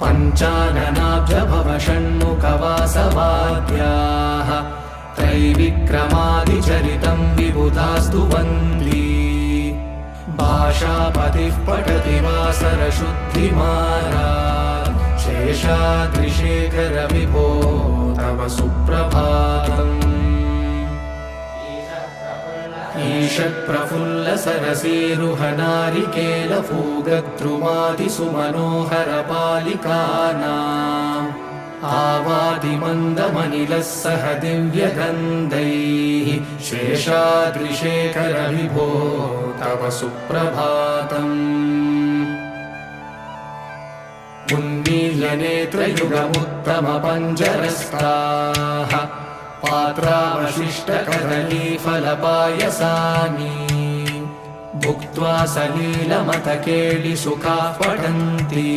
पञ्चाननाब्जभव षण्मुखवासवाद्याः त्रैविक्रमादिचरितं विबुधास्तु वन्दी भाषापतिः पठति वासरशुद्धिमारात् शेषाद्रिशेखर विभो तव सुप्रभातम् ईषत्प्रफुल्लसरसीरुहनारिकेलफूगद्रुमादिसुमनोहरपालिकानाम् आवादिमन्दमनिलः सह दिव्यगन्धैः शेषाद्रिशेखर विभो तव सुप्रभातम् उन्मील्यनेत्रयुगमुत्तमपञ्जरस्ताः पात्रावशिष्टकदलीफलपायसानि भुक्त्वा सलीलमतकेलिसुखाः पठन्ति।